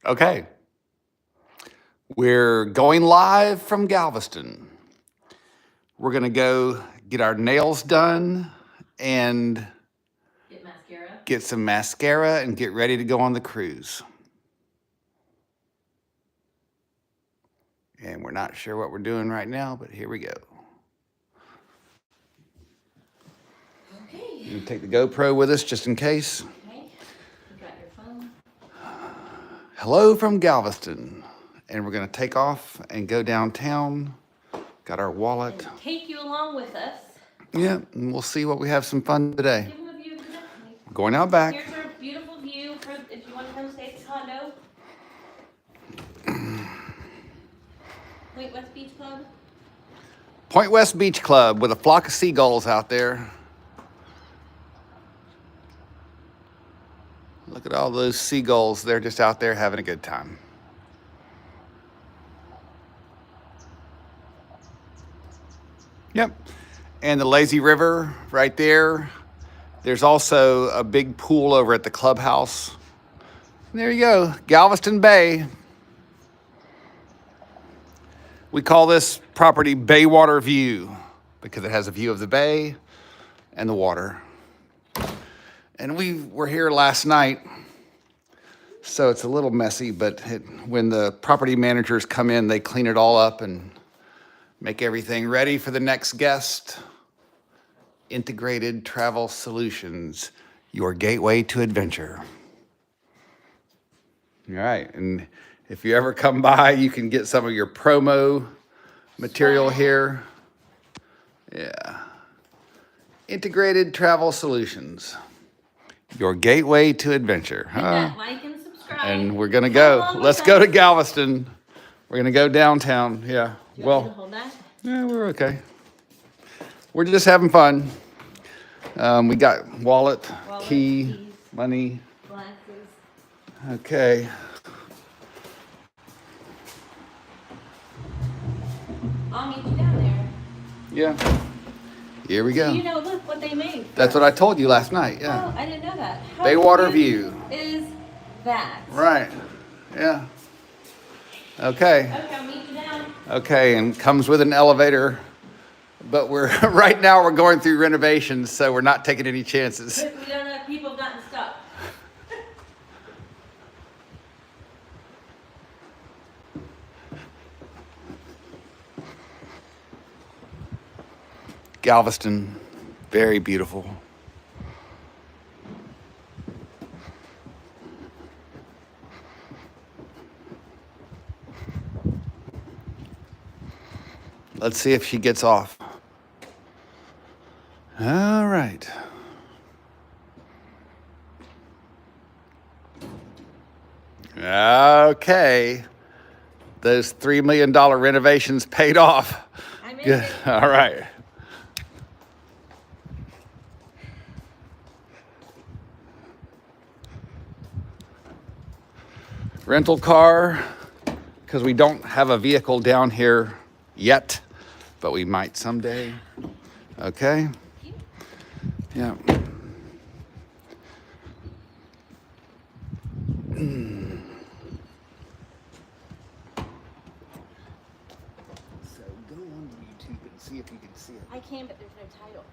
Okay, we're going live from Galveston. We're gonna go get our nails done and get some mascara and get ready to go on the cruise. And we're not sure what we're doing right now, but here we go. Okay. You take the GoPro with us just in case. Okay. You got your phone. Hello from Galveston. And we're gonna take off and go downtown. Got our wallet. And take you along with us. Yeah, and we'll see what we have some fun today. Give them a view of the Going out back. Here's our beautiful view for if you want to come stay at the condo. Point West Beach Club. Point West Beach Club with a flock of seagulls out there. Look at all those seagulls. They're just out there having a good time. Yep. And the lazy river right there. There's also a big pool over at the clubhouse. And there you go, Galveston Bay. We call this property Baywater View because it has a view of the bay and the water. And we were here last night, so it's a little messy, but when the property managers come in, they clean it all up and make everything ready for the next guest. Integrated Travel Solutions, your gateway to adventure. All right, and if you ever come by, you can get some of your promo material here. Yeah. Integrated Travel Solutions, your gateway to adventure. Hit that like and subscribe. And we're gonna go. Let's go to Galveston. We're gonna go downtown. Yeah. Do you want me to hold that? Yeah, we're okay. We're just having fun. We got wallet, key, keys, money. glasses. Okay. I'll meet you down there. Yeah. Here we go. You know, look what they made. That's what I told you last night. Yeah. Oh, I didn't know that. How Baywater cute View. Is that? Right. Yeah. Okay. Okay, I'll meet you down. Okay, and comes with an elevator. But we're right now we're going through renovations, so we're not taking any chances. Look, we don't know if people have gotten stuck. Galveston, very beautiful. Let's see if she gets off. All right. Okay. Those $3 million renovations paid off. I made Good. it. All right. Rental car, because we don't have a vehicle down here yet, but we might someday. Okay. Yeah. So go on YouTube and see if you can see it. I can, but there's no title.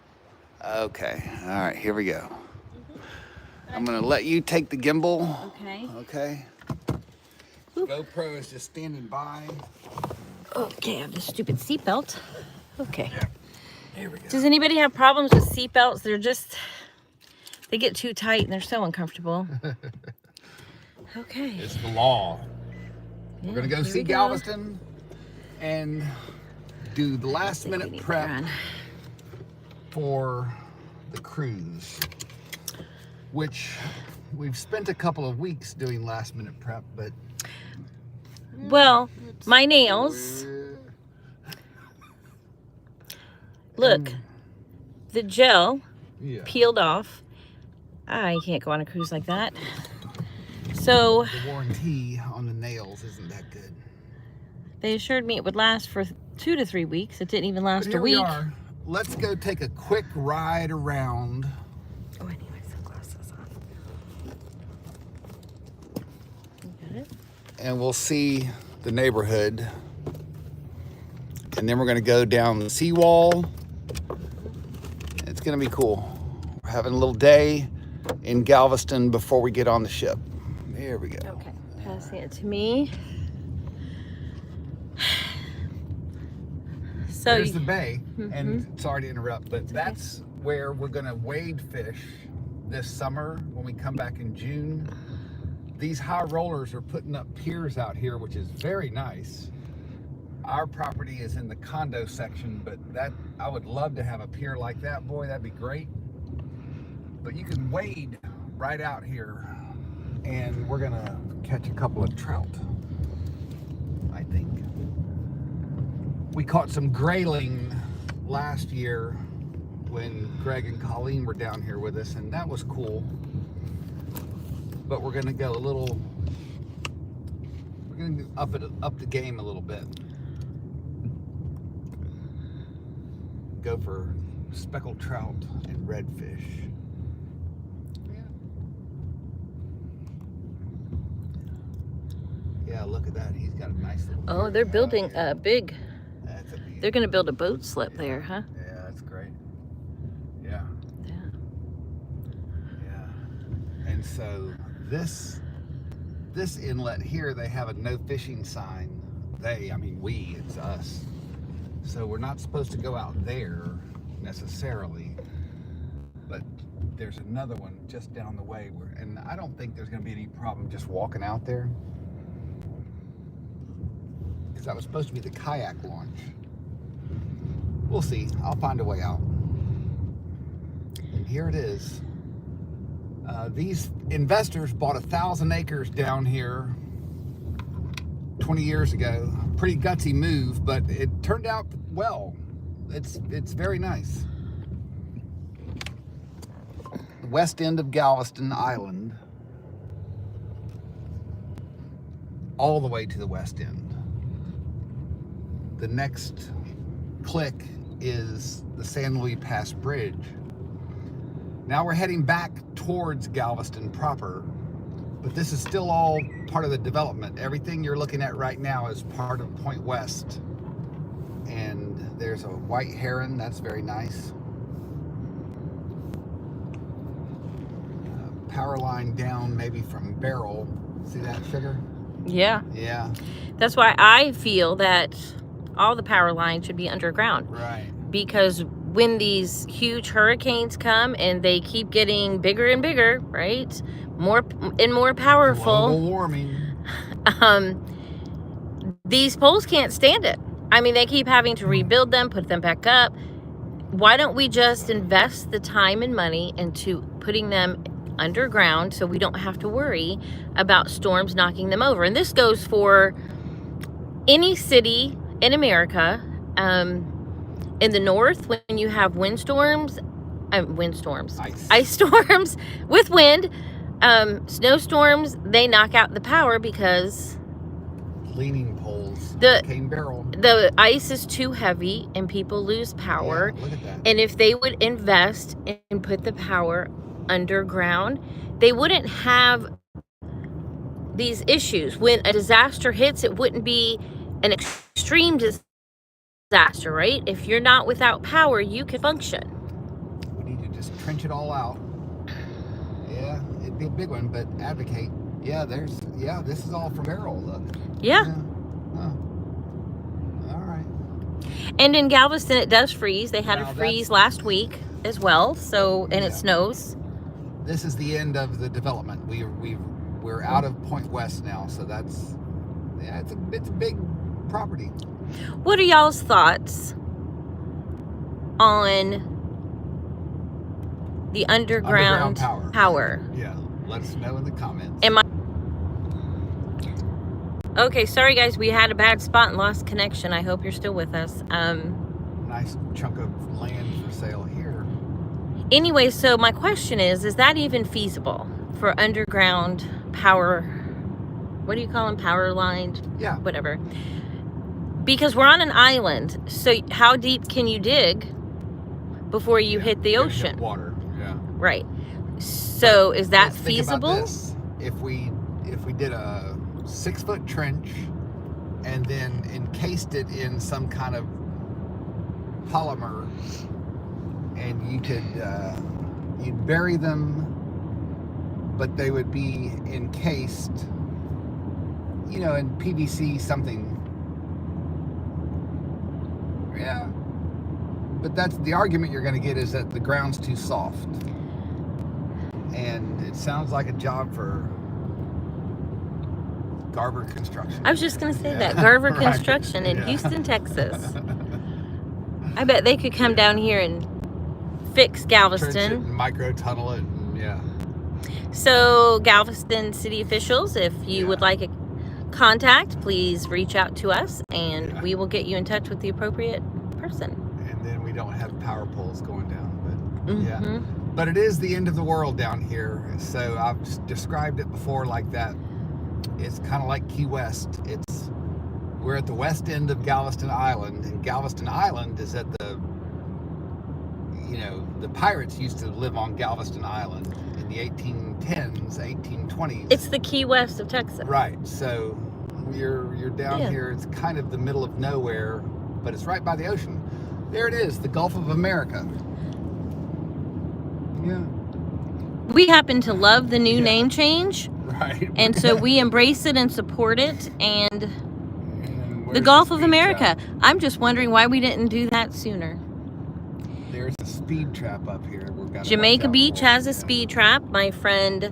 Okay. All right. Here we go. I'm gonna let you take the gimbal. Okay. Okay. Oop. GoPro is just standing by. Okay, I have the stupid seatbelt. Okay. Here we go. Does anybody have problems with seatbelts? They get too tight and they're so uncomfortable. Okay. It's the law. Yeah, We're gonna go here see we Galveston and do the last I think we minute need to prep run. for the cruise, which we've spent a couple of weeks doing last minute prep, but Well, my nails. Look, the gel yeah. peeled off. I can't go on a cruise like that. So The warranty on the nails isn't that good. they assured me it would last for 2 to 3 weeks. It didn't even But last here a we week. are. Let's go take a quick ride around. Oh, I need my sunglasses on. You got it? and we'll see the neighborhood. And then we're gonna go down the seawall. It's gonna be cool. We're having a little day in Galveston before we get on the ship. There we go. Okay, passing it to me. So there's the bay, and sorry to interrupt, but that's where we're gonna wade fish this summer when we come back in June. These high rollers are putting up piers out here, which is very nice. Our property is in the condo section, but that I would love to have a pier like that. Boy, that'd be great. But you can wade right out here, and we're gonna catch a couple of trout, I think. We caught some grayling last year when Greg and Colleen were down here with us, and that was cool. But we're gonna go we're gonna up the game a little bit. Go for speckled trout and redfish. Yeah, look at that. He's got a nice little. oh, they're building a big. That's a beauty. They're gonna build a boat slip there, huh? Yeah, that's great. Yeah. Yeah. Yeah. And so this inlet here, they have a no fishing sign. I mean we, it's us. So we're not supposed to go out there necessarily, but there's another one just down the way and I don't think there's gonna be any problem just walking out there. Because that was supposed to be the kayak launch. We'll see. I'll find a way out. And here it is. These investors bought 1,000 acres down here 20 years ago. Pretty gutsy move, but it turned out well. It's very nice. The west end of Galveston Island, all the way to the west end. The next click is the San Luis Pass Bridge. Now we're heading back towards Galveston proper, but this is still all part of the development. Everything you're looking at right now is part of Point West. And there's a white heron, that's very nice. Power line down maybe from Barrel. See that, Sugar? Yeah. Yeah. That's why I feel that all the power lines should be underground. Right. Because when these huge hurricanes come and they keep getting bigger and bigger, right? More and more powerful. Global warming. These poles can't stand it. I mean, they keep having to rebuild them, put them back up. Why don't we just invest the time and money into putting them underground so we don't have to worry about storms knocking them over? And this goes for any city in America. In the north, when you have ice storms with wind, snowstorms, they knock out the power because Leaning poles. Cane barrel. The ice is too heavy and people lose power. Yeah, look at that. And if they would invest and put the power underground, they wouldn't have these issues. When a disaster hits, it wouldn't be an extreme disaster, right? If you're not without power, you can function. We need to just trench it all out. Yeah, it'd be a big one, but advocate. Yeah, this is all from Barrel, look. Yeah. Oh. All right. And in Galveston, it does freeze. They had a freeze last week as well. So, and it snows. This is the end of the development. We're out of Point West now, so that's it's a big property. What are y'all's thoughts on the underground power? Yeah, let us know in the comments. Okay, sorry guys, we had a bad spot and lost connection. I hope you're still with us. Nice chunk of land for sale here. Anyway, so my question is that even feasible for underground power? What do you call them? Power lines? Yeah. Whatever. Because we're on an island, so how deep can you dig before you hit the ocean? Hit water. Yeah. Right. So is that Let's feasible? Think about this. If we did a 6-foot trench and then encased it in some kind of polymer, and you could you'd bury them, but they would be encased, you know, in PVC something. Yeah. But that's the argument you're going to get, is that the ground's too soft. And it sounds like a job for Garver Construction. I was just going to say that. Garver Right. Construction in Yeah. Houston, Texas. I bet they could come down here and fix Trench it Galveston. and micro tunnel it, and yeah. So, Galveston city officials, if you would like a contact, please reach out to us and we will get you in touch with the appropriate person. And then we don't have power poles going down, but yeah. Mhm. But it is the end of the world down here. So I've described it before like that. It's kind of like Key West. We're at the west end of Galveston Island, and Galveston Island is at the, you know, the pirates used to live on Galveston Island in the 1810s, 1820s. It's the Key West of Texas. Right. So you're down here. It's kind of the middle of nowhere, but it's right by the ocean. There it is, the Gulf of America. Yeah. We happen to love the new name change, Right. and so we embrace it and support it. And And the where's Gulf of speed America. trap? I'm just wondering why we didn't do that sooner. There's a speed trap up here. We've got to Jamaica watch out Beach for. has a Yeah. speed trap. My friends,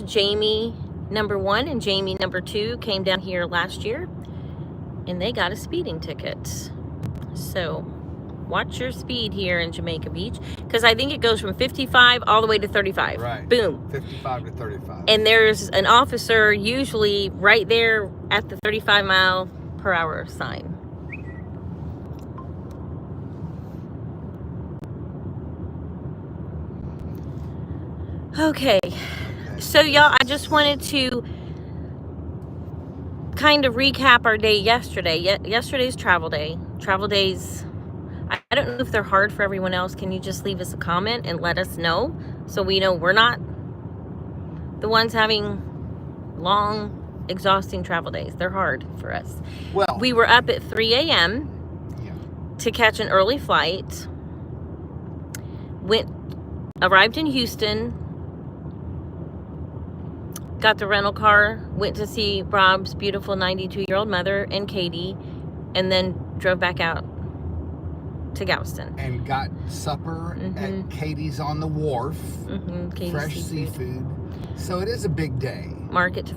Jamie #1 and Jamie #2, came down here last year, and they got a speeding ticket. So watch your speed here in Jamaica Beach, because I think it goes from 55 all the way to 35. Right. Boom. 55 to 35. And there's an officer usually right there at the 35-mile-per-hour sign. Okay. So, y'all, I just wanted to kind of recap our day yesterday. Yesterday's travel day. Travel days, I don't know if they're hard for everyone else. Can you just leave us a comment and let us know, so we know we're not the ones having long, exhausting travel days? They're hard for us. Well, We were up at 3 a.m. yeah. to catch an early flight. Arrived in Houston. Got the rental car, went to see Rob's beautiful 92-year-old mother and Katie, and then drove back out to Galveston. And got supper at Katie's on the Wharf. Katie's Fresh seafood. So it is a big day. Market to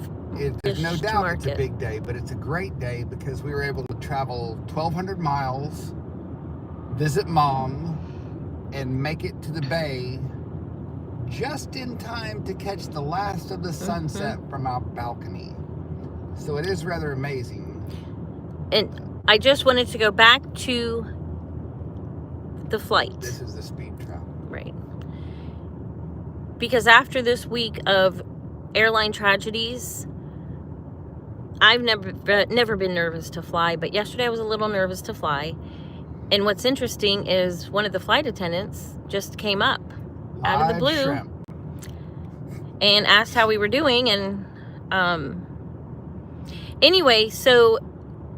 There's no fish to doubt it's a market. big day, but it's a great day because we were able to travel 1,200 miles, visit Mom, and make it to the bay just in time to catch the last of the sunset from our balcony. So it is rather amazing. And I just wanted to go back to the flight. This is the speed trap. Right. Because after this week of airline tragedies, I've never been nervous to fly, but yesterday I was a little nervous to fly. And what's interesting is one of the flight attendants just came up out of the Live blue shrimp. and asked how we were doing. And anyway, so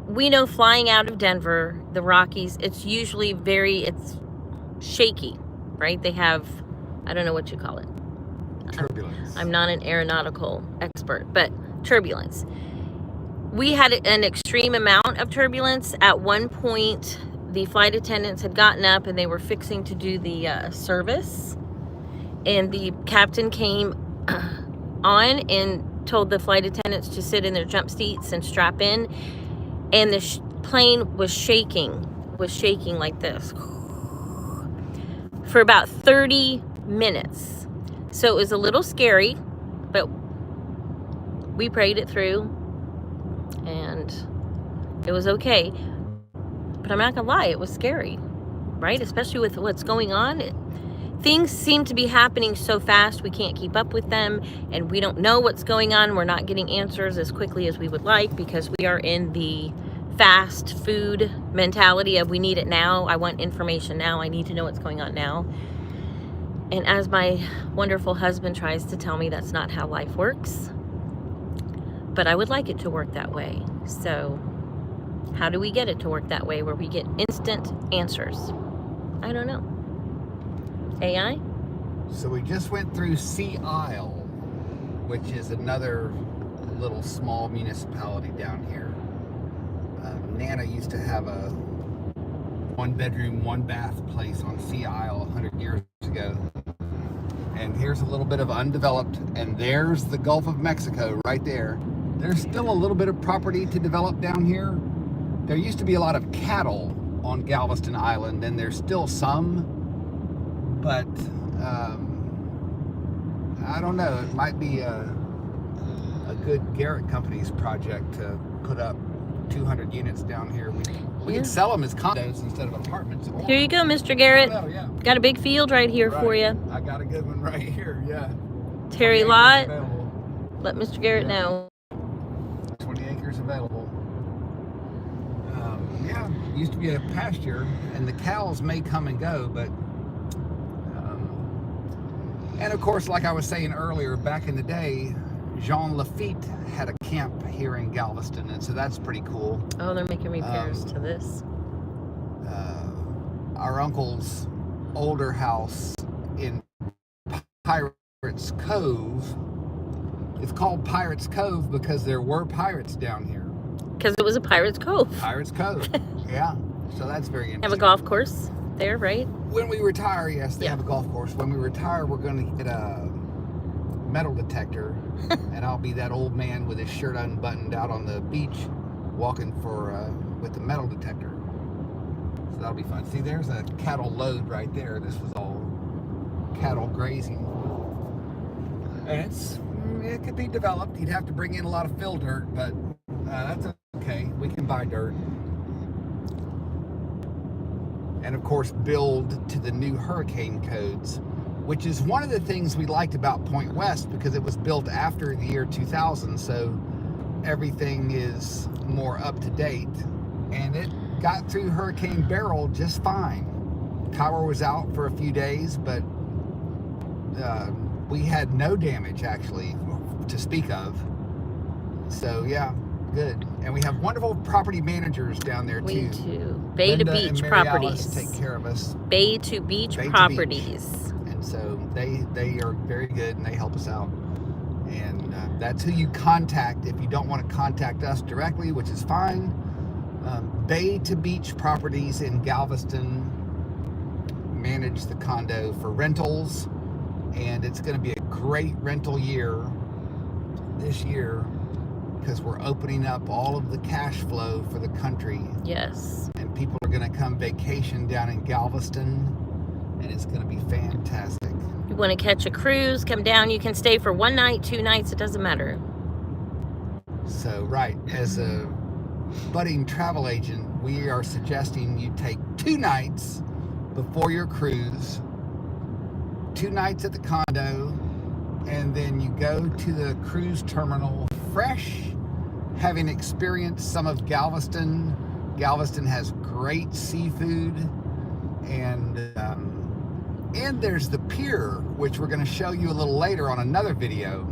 we know flying out of Denver, the Rockies, it's usually it's shaky, right? They have, I don't know what you call it. Turbulence. I'm not an aeronautical expert, but turbulence. We had an extreme amount of turbulence. At one point, the flight attendants had gotten up and they were fixing to do the service. And the captain came on and told the flight attendants to sit in their jump seats and strap in. And the plane was shaking like this for about 30 minutes. So it was a little scary, but we prayed it through and it was okay. But I'm not gonna lie, it was scary, right? Especially with what's going on. Things seem to be happening so fast, we can't keep up with them, and we don't know what's going on. We're not getting answers as quickly as we would like because we are in the fast food mentality of we need it now. I want information now. I need to know what's going on now. And as my wonderful husband tries to tell me, that's not how life works. But I would like it to work that way. So how do we get it to work that way where we get instant answers? I don't know. AI? So we just went through Sea Isle, which is another little small municipality down here. Nana used to have a 1-bedroom, 1-bath place on Sea Isle 100 years ago. And here's a little bit of undeveloped, and there's the Gulf of Mexico right there. There's still a little bit of property to develop down here. There used to be a lot of cattle on Galveston Island, and there's still some, but I don't know, it might be a good Garrett Company's project to put up 200 units down here. We could sell them as condos instead of apartments. Here you go, Mr. Garrett. Oh, yeah. Got a big field right here for you. I got a good one right here, yeah. Terry Lot, let Mr. Garrett know. 20 acres available. Yeah, used to be a pasture, and the cows may come and go, but and of course, like I was saying earlier, back in the day, Jean Lafitte had a camp here in Galveston, and so that's pretty cool. Oh, they're making repairs to this. Our uncle's older house in Pirates Cove. It's called Pirates Cove because there were pirates down here. Because it was a Pirates Cove. Pirates Cove, yeah. So that's very interesting. Have a golf course there, right? When we retire, yes, they have a golf course. When we retire, we're going to get a metal detector, and I'll be that old man with his shirt unbuttoned out on the beach, walking with the metal detector. So that'll be fun. See, there's a cattle load right there. This was all cattle grazing, and it could be developed. You'd have to bring in a lot of fill dirt, but that's okay. We can buy dirt. And of course, build to the new hurricane codes, which is one of the things we liked about Point West, because it was built after the year 2000, so everything is more up to date. And it got through Hurricane Beryl just fine. Power was out for a few days, but we had no damage actually to speak of. So yeah, good. And we have wonderful property managers down there too. We do. Bay to Beach Properties. Take care of us. Bay to Beach Properties. And so they are very good, and they help us out. And that's who you contact if you don't want to contact us directly, which is fine. Bay to Beach Properties in Galveston manage the condo for rentals, and it's going to be a great rental year this year because we're opening up all of the cash flow for the country. Yes. And people are going to come vacation down in Galveston, and it's going to be fantastic. You want to catch a cruise, come down. You can stay for 1 night, 2 nights, it doesn't matter. So, right, as a budding travel agent, we are suggesting you take 2 nights before your cruise, 2 nights at the condo, and then you go to the cruise terminal fresh, having experienced some of Galveston. Galveston has great seafood, and there's the pier, which we're going to show you a little later on another video.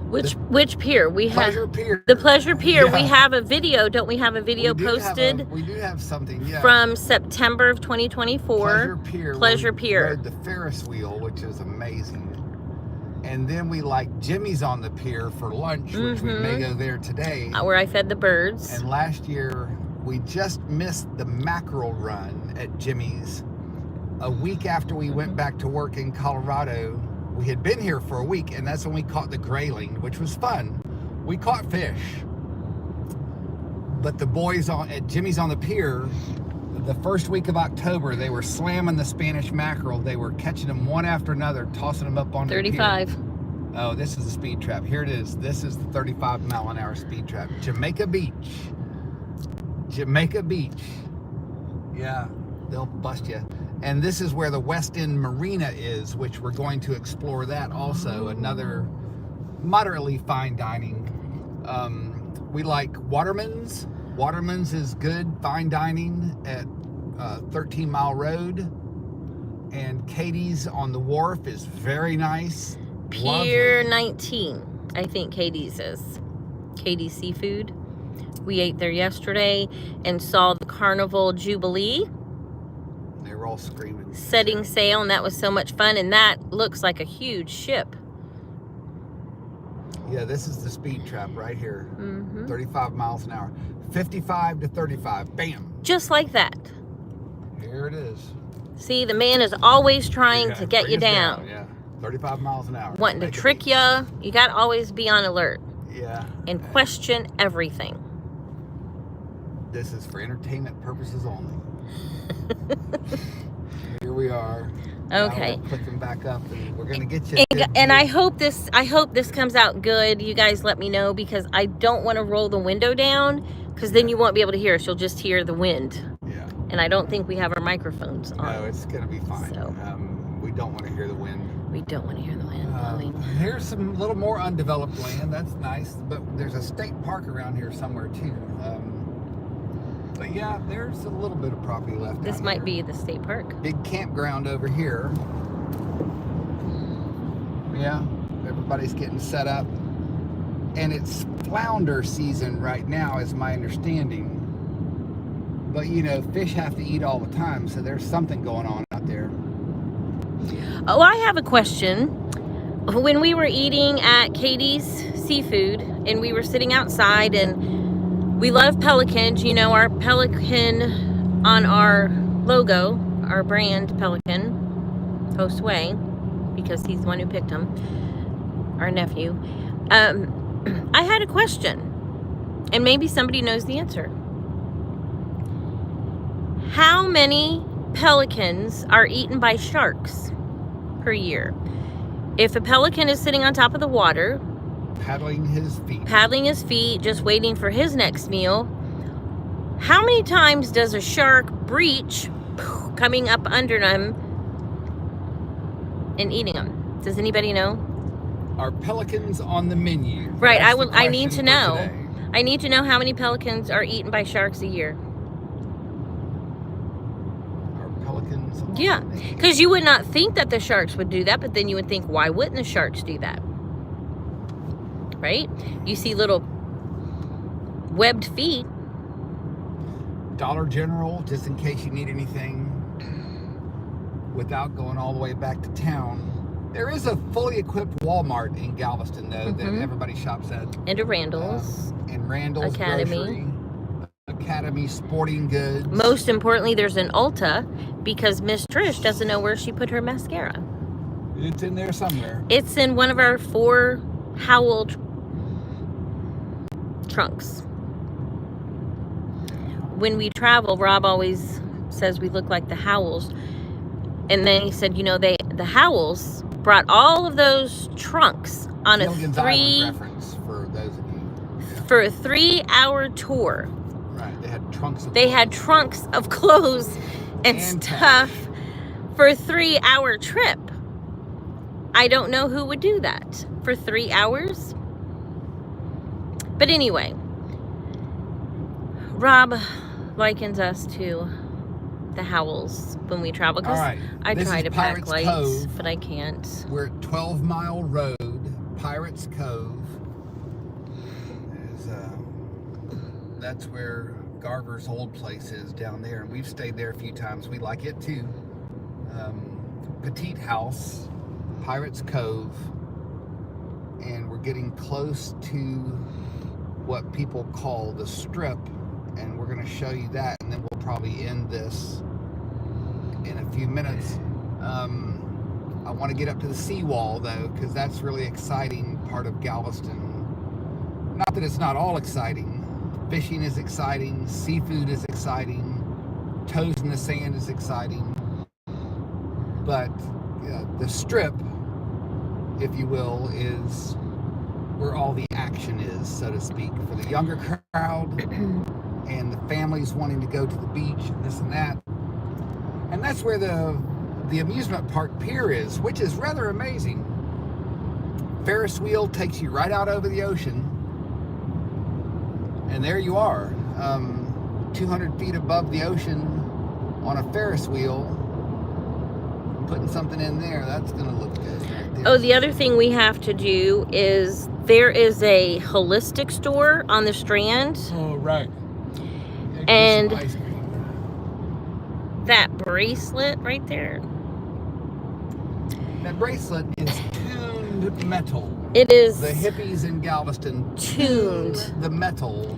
Which pier? We have Pleasure Pier. The Pleasure Pier. Yeah. We have a video. Don't we have a video posted? We do have something, yeah. From September of 2024. Pleasure Pier. Pleasure Pier. Rode the Ferris wheel, which is amazing. And then we like Jimmy's on the pier for lunch, which we may go there today. Where I fed the birds. And last year, we just missed the mackerel run at Jimmy's. A week after we went back to work in Colorado, we had been here for a week, and that's when we caught the grayling, which was fun. We caught fish. But the boys at Jimmy's on the pier, the first week of October, they were slamming the Spanish mackerel. They were catching them one after another, tossing them up on the pier. 35. Oh, this is a speed trap. Here it is. This is the 35-mile-an-hour speed trap. Jamaica Beach. Jamaica Beach. Yeah, they'll bust you. And this is where the West End Marina is, which we're going to explore that also. Another moderately fine dining. We like Waterman's. Waterman's is good fine dining at 13 Mile Road. And Katie's on the Wharf is very nice. Pier 19. I think Katie's is. Katie's Seafood. We ate there yesterday and saw the Carnival Jubilee. They were all screaming. Setting sail, and that was so much fun. And that looks like a huge ship. Yeah, this is the speed trap right here. 35 miles an hour. 55 to 35. Bam. Just like that. Here it is. See, the man is always trying to get you down. Yeah, 35 miles an hour. Wanting to trick you. You got to always be on alert. Yeah. And question everything. This is for entertainment purposes only. Here we are. Okay. Now clicking back up, and we're gonna get you. And I hope this comes out good. You guys let me know, because I don't want to roll the window down, because then you won't be able to hear us. You'll just hear the wind. Yeah. And I don't think we have our microphones on. No, it's gonna be fine. So. We don't want to hear the wind. We don't want to hear the wind blowing. Here's some little more undeveloped land. That's nice, but there's a state park around here somewhere too. But yeah, there's a little bit of property left. This might be the state park. Big campground over here. Yeah, everybody's getting set up. And it's flounder season right now, is my understanding. But you know, fish have to eat all the time, so there's something going on out there. Oh, I have a question. When we were eating at Katie's Seafood, and we were sitting outside, and we love pelicans, you know, our pelican on our logo, our brand Pelican, Josue, because he's the one who picked him, our nephew. I had a question, and maybe somebody knows the answer. How many pelicans are eaten by sharks per year? If a pelican is sitting on top of the water, paddling his feet, just waiting for his next meal, how many times does a shark breach, coming up under them and eating them? Does anybody know? Are pelicans on the menu? Right. That's I need to know. today. I need to know how many pelicans are eaten by sharks a year. Are pelicans on Yeah, the menu? because you would not think that the sharks would do that, but then you would think, why wouldn't the sharks do that? Right? You see little webbed feet. Dollar General, just in case you need anything without going all the way back to town. There is a fully equipped Walmart in Galveston, though, that everybody shops at. And a Randall's. And Randall's Academy. Grocery. Academy Sporting Goods. Most importantly, there's an Ulta, because Miss Trish doesn't know where she put her mascara. It's in there somewhere. It's in one of our 4 Howell trunks. When we travel, Rob always says we look like the Howells. And then he said, you know, the Howells brought all of those trunks on Gilligan's Island reference for those of you. Yeah. for a 3-hour tour. Right, they had trunks of They had trunks of clothes and stuff for a 3-hour trip. I don't know who would do that for 3 hours. But anyway, Rob likens us to the Howells when we travel, because I try to pack lights, but I can't. We're at 12 Mile Road, Pirates Cove. That's where Garver's old place is down there, and we've stayed there a few times. We like it too. Petite House, Pirates Cove, and we're getting close to what people call the Strip, and we're going to show you that, and then we'll probably end this in a few minutes. I want to get up to the seawall, though, because that's really exciting part of Galveston. Not that it's not all exciting. Fishing is exciting. Seafood is exciting. Toes in the sand is exciting. But the Strip, if you will, is where all the action is, so to speak, for the younger crowd and the families wanting to go to the beach and this and that. And that's where the amusement park pier is, which is rather amazing. Ferris wheel takes you right out over the ocean, and there you are, 200 feet above the ocean on a Ferris wheel. putting something in there. That's going to look good right there. Oh, the other thing we have to do is there is a holistic store on the Strand. Oh, right. Yeah, and some ice cream. that bracelet right there. That bracelet is tuned metal. It is The hippies in Galveston tuned the metal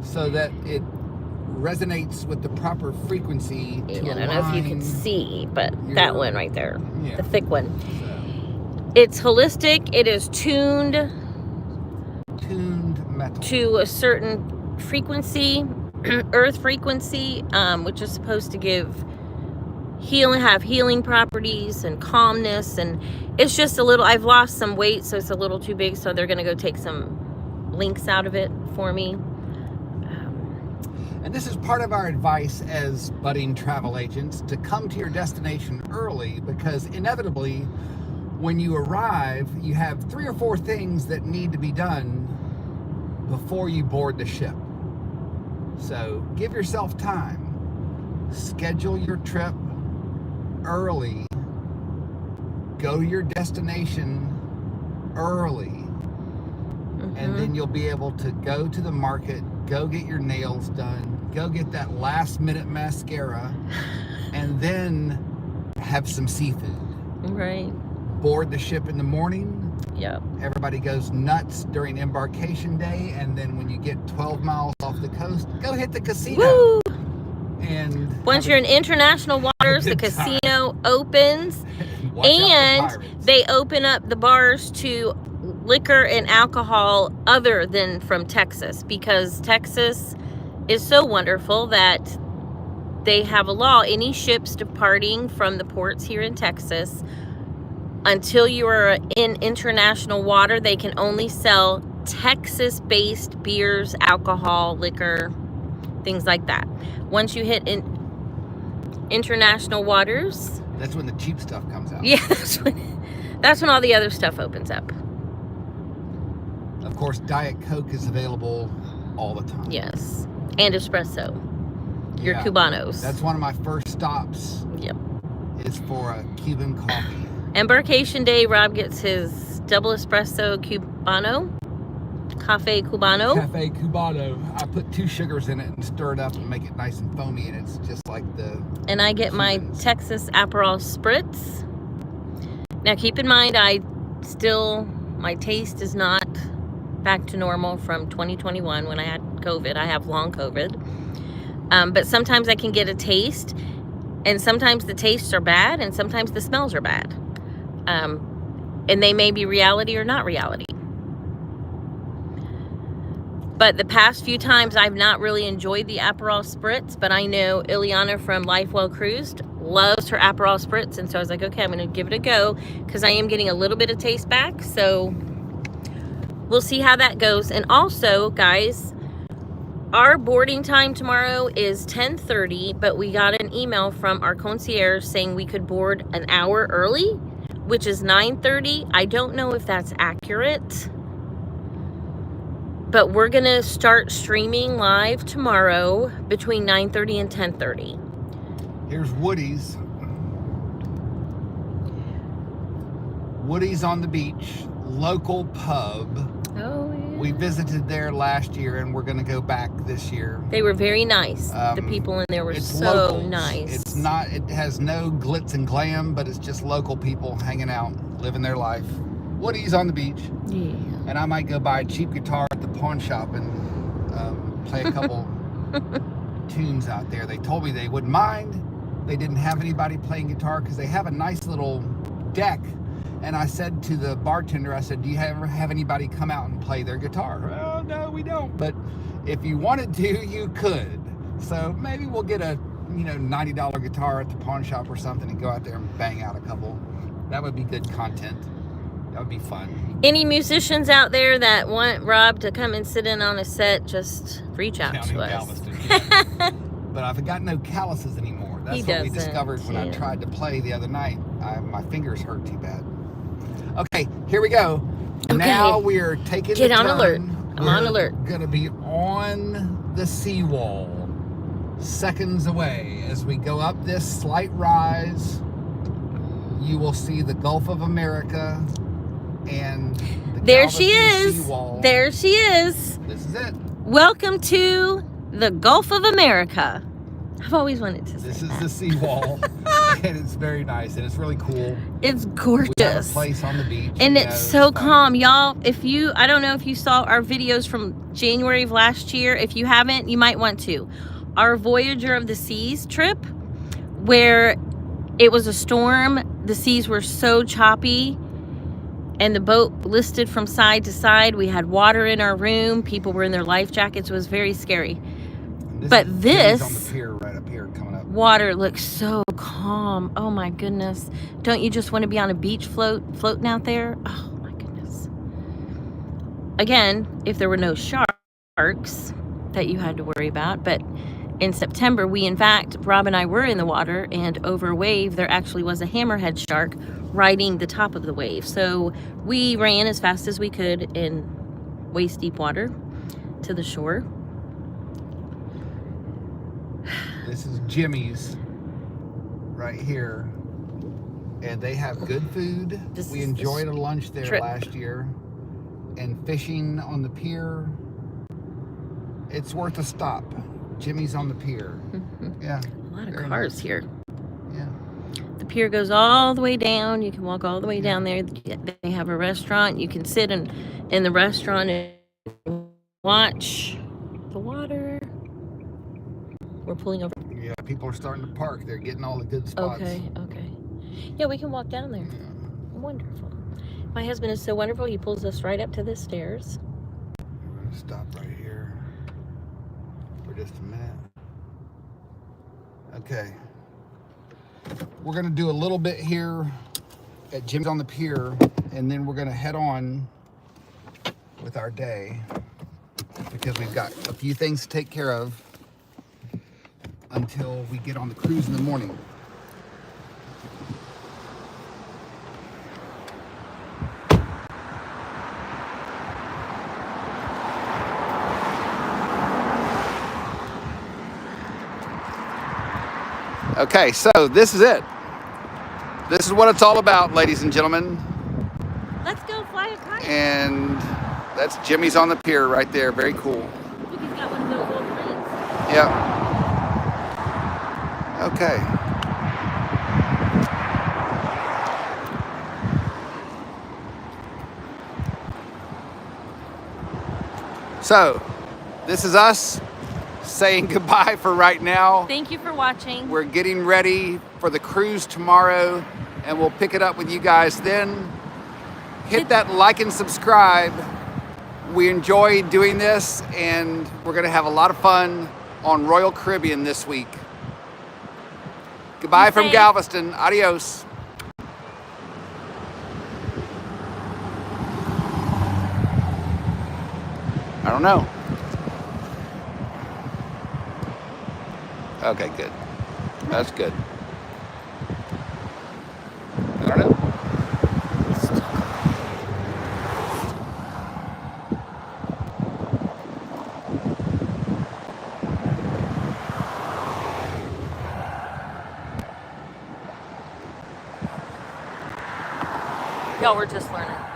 so that it resonates with the proper frequency. I don't know if you can see, but that one right there, Yeah. the thick one. So, It's holistic. It is tuned metal. to a certain frequency, earth frequency, which is supposed to have healing properties and calmness. And it's just a little, I've lost some weight, so it's a little too big, so they're going to go take some links out of it for me. And this is part of our advice as budding travel agents, to come to your destination early, because inevitably when you arrive, you have 3 or 4 things that need to be done before you board the ship. So give yourself time. Schedule your trip early. Go to your destination early. And then you'll be able to go to the market, go get your nails done, go get that last minute mascara, and then have some seafood. Right. Board the ship in the morning. Yep. Everybody goes nuts during embarkation day, and then when you get 12 miles off the coast, go hit the casino. Woo! And Once you're in international waters, the good time. casino opens, Watch out for and pirates. they open up the bars to liquor and alcohol other than from Texas, because Texas is so wonderful that they have a law. Any ships departing from the ports here in Texas, until you are in international water, they can only sell Texas-based beers, alcohol, liquor, things like that. Once you hit in international waters, that's when the cheap stuff comes out. yeah, that's when all the other stuff opens up. Of course, Diet Coke is available all the time. Yes, and espresso, your Yeah. Cubanos. That's one of my first stops. Yep. Is for a Cuban coffee. Embarkation day, Rob gets his double espresso Cubano, Cafe Cubano. Cafe Cubano. I put 2 sugars in it and stir it up and make it nice and foamy, and it's just like the... And I get my Cubans. Texas Aperol Spritz. Now keep in mind, my taste is not back to normal from 2021 when I had COVID. I have long COVID. But sometimes I can get a taste, and sometimes the tastes are bad, and sometimes the smells are bad. And they may be reality or not reality. But the past few times I've not really enjoyed the Aperol Spritz, but I know Ileana from Life Well Cruised loves her Aperol Spritz, and so I was like, okay, I'm going to give it a go, because I am getting a little bit of taste back, so we'll see how that goes. And also, guys, our boarding time tomorrow is 10:30, but we got an email from our concierge saying we could board an hour early, which is 9:30. I don't know if that's accurate, but we're going to start streaming live tomorrow between 9:30 and 10:30. Here's Woody's. Woody's on the beach, local pub. Oh, yeah. We visited there last year, and we're going to go back this year. They were very nice. The people in there were It's so locals. nice. It's not. It has no glitz and glam, but it's just local people hanging out, living their life. Woody's on the beach, Yeah. and I might go buy a cheap guitar at the pawn shop and play a couple tunes out there. They told me they wouldn't mind. They didn't have anybody playing guitar because they have a nice little deck. And I said to the bartender, I said, do you ever have anybody come out and play their guitar? Oh, no, we don't. But if you wanted to, you could. So maybe we'll get a $90 guitar at the pawn shop or something and go out there and bang out a couple. That would be good content. That would be fun. Any musicians out there that want Rob to come and sit in on a set, just reach out Down to in us. Galveston, yeah. But I've got no calluses anymore. That's He what we doesn't, discovered when I yeah. tried to play the other night. My fingers hurt too bad. Okay, here we go. Okay. Now we are taking Get the on turn. alert. I'm on We're alert. Gonna be on the seawall, seconds away as we go up this slight rise. you will see the Gulf of America and the There she Galveston is. Seawall. There she is. This is it. Welcome to the Gulf of America. I've always wanted to say This is that. the seawall, and it's very nice, and it's really cool. It's We have a gorgeous. place on the beach. And you it's know, so fun. calm. Y'all, I don't know if you saw our videos from January of last year. If you haven't, you might want to. Our Voyager of the Seas trip, where it was a storm. The seas were so choppy, and the boat listed from side to side. We had water in our room. People were in their life jackets. It was very scary. But Jimmy's on this the pier, right up here, coming up. water looks so calm. Oh my goodness. Don't you just want to be on a beach floating out there? Oh my goodness. Again, if there were no sharks that you had to worry about. But in September, Rob and I were in the water, and over a wave, there actually was a hammerhead shark riding the top of the wave. So we ran as fast as we could in waist deep water to the shore. This is Jimmy's right here, and they have good food. We enjoyed a lunch there last year, and fishing on the pier. It's worth a stop. Jimmy's on the pier. Yeah. A lot of cars here. Yeah. The pier goes all the way down. You can walk all the way down there. They have a restaurant. You can sit in the restaurant and watch the water. We're pulling over. Yeah, people are starting to park. They're getting all the good spots. Okay. Yeah, we can walk down there. Yeah. Wonderful. My husband is so wonderful. He pulls us right up to the stairs. We're going to stop right here for just a minute. Okay. We're going to do a little bit here at Jim's on the pier, and then we're going to head on with our day because we've got a few things to take care of until we get on the cruise in the morning. Okay, so this is it. This is what it's all about, ladies and gentlemen. Let's go fly a kite. And that's Jimmy's on the pier right there. Very cool. Look, he's got one of those little prints. Yeah. Okay. So, this is us saying goodbye for right now. Thank you for watching. We're getting ready for the cruise tomorrow, and we'll pick it up with you guys then. Hit that like and subscribe. We enjoy doing this, and we're going to have a lot of fun on Royal Caribbean this week. Goodbye from Galveston. Adios. I don't know. Okay, good. That's good. I don't know. Y'all, we're just learning.